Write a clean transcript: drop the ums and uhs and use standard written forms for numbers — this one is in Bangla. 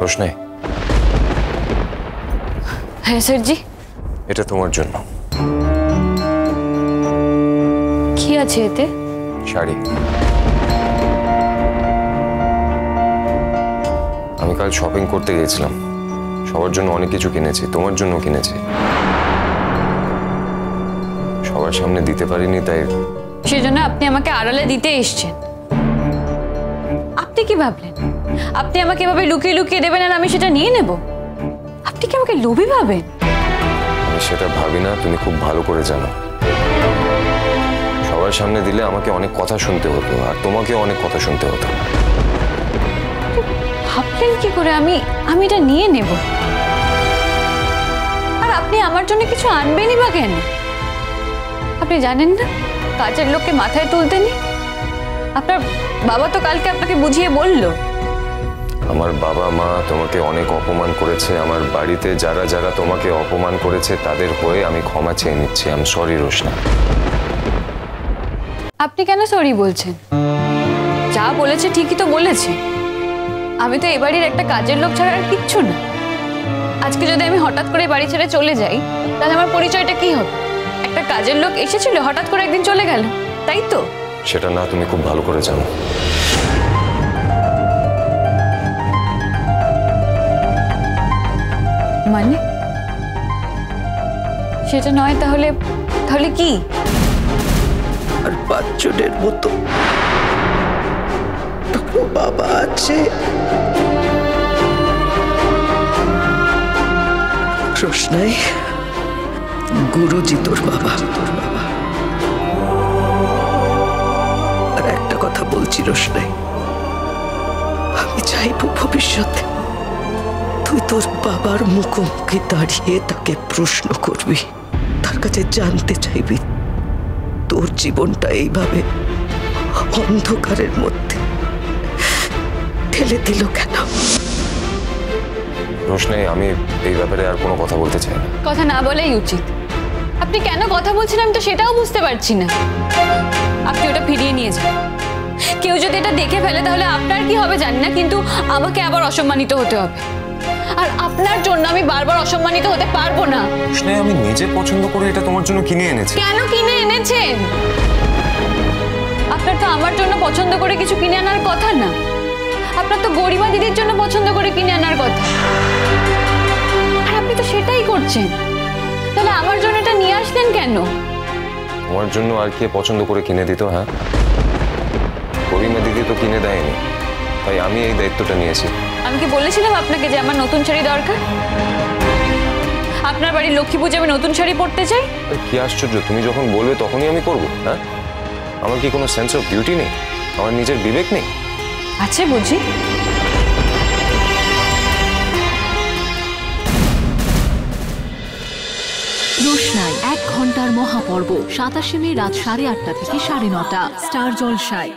रोशनी। হ্যাঁ স্যার জি। এটা তোমার জন্য। কি আছে এতে? শাড়ি। আমি কাল শপিং করতে গিয়েছিলাম, সবার জন্য অনেক কিছু কিনেছি, তোমার জন্য কিনেছি। সবার সামনে দিতে পারিনি, তাই সেজন্য আপনি আমাকে আড়ালে দিতে এসেছেন। আপনি কি ভাবলেন আপনি আমাকে এভাবে লুকিয়ে লুকিয়ে দেবেন আর আমি সেটা নিয়ে নেব? আপনি কি আমাকে লোভী ভাবেন? আমি সেটা ভাবি না, তুমি খুব ভালো করে জানো। সবার সামনে দিলে আমাকে অনেক কথা শুনতে হতো, আর তোমাকেও অনেক কথা শুনতে হতো। ভাবলেন কি করে আমি এটা নিয়ে নেব? আর আপনি আমার জন্য কিছু আনবেনই বা কেন? আপনি জানেন না কাজের লোককে মাথায় তুলতে নেই? আপনার বাবা তো কালকে আপনাকে বুঝিয়ে বলল। আমার বাবা মা তোমাকে অনেক অপমান করেছে, আমার বাড়িতে যারা যারা তোমাকে অপমান করেছে তাদের হয়ে আমি ক্ষমা চেয়ে নিচ্ছি। I am sorry Roshna. আপনি কেন সরি বলছেন? যা বলেছে ঠিকই তো বলেছে। আমি তো এ বাড়ির একটা কাজের লোক ছাড়া আর কিচ্ছু না। আজকে যদি আমি হঠাৎ করে বাড়ি ছেড়ে চলে যাই তাহলে আমার পরিচয়টা কি হবে? একটা কাজের লোক এসেছিল, হঠাৎ করে একদিন চলে গেল, তাই তো? সেটা না, তুমি খুব ভালো করে জানো। মানে সেটা নয় তাহলে তাহলে কি? আর পাঁচজনের মতো তোর বাবা আছে। রোশনাই, গুরুজি তোর বাবা। আর একটা কথা বলছি রোশনাই, আমি চাইব ভবিষ্যতে তুই তোর বাবার মুখোমুখি দাঁড়িয়ে তাকে প্রশ্ন করবি, তার কাছে জানতে চাইবি তোর জীবনটা এইভাবে অন্ধকারের মধ্যে ঠেলে দিল কেন। রোশনাই, আমি এই ব্যাপারে আর কোনো কথা বলতে চাই না। কথা না বলাই উচিত। আপনি কেন কথা বলছেন আমি তো সেটাও বুঝতে পারছি না। আপনি ওটা ফিরিয়ে নিয়ে যান। কেউ যদি এটা দেখে ফেলে তাহলে আপনার কি হবে জানি না, কিন্তু আমাকে আবার অসম্মানিত হতে হবে। আর আপনার জন্য আমি বারবার অসম্মানিত হতে পারবো না। রোশনাই, আমি নিজে পছন্দ করে এটা তোমার জন্য কিনে এনেছি। কেন কিনে এনেছেন? আপনার তো আমার জন্য পছন্দ করে কিছু কিনে আনার কথা না। আপনার তো গরিমা দিদির জন্য পছন্দ করে কিনে আনার কথা, আর আপনি তো সেটাই করছেন। তাহলে আমার জন্য এটা নিয়ে আসলেন কেন? তোমার জন্য আর কে পছন্দ করে কিনে দিত? হ্যাঁ, গরিমা দিদি তো কিনে দেয়নি, তাই আমি এই দায়িত্বটা নিয়েছি। আমি কি বলেছিলাম আপনাকে যে আমার নতুন শাড়ি দরকার? আপনার বাড়ির লক্ষ্মী পুজো আমি নতুন শাড়ি পরতে চাই। কি আশ্চর্য, তুমি যখন বলবে তখনই আমি করবো। হ্যাঁ, আমার কি কোনো সেন্স অফ বিউটি নেই? আমার নিজের বিবেক নেই? আছে বুঝি। রোশনাই 1 ঘন্টার মহাপর্ব 27 মে রাত 8:30 থেকে 9:30 স্টার জলসায়।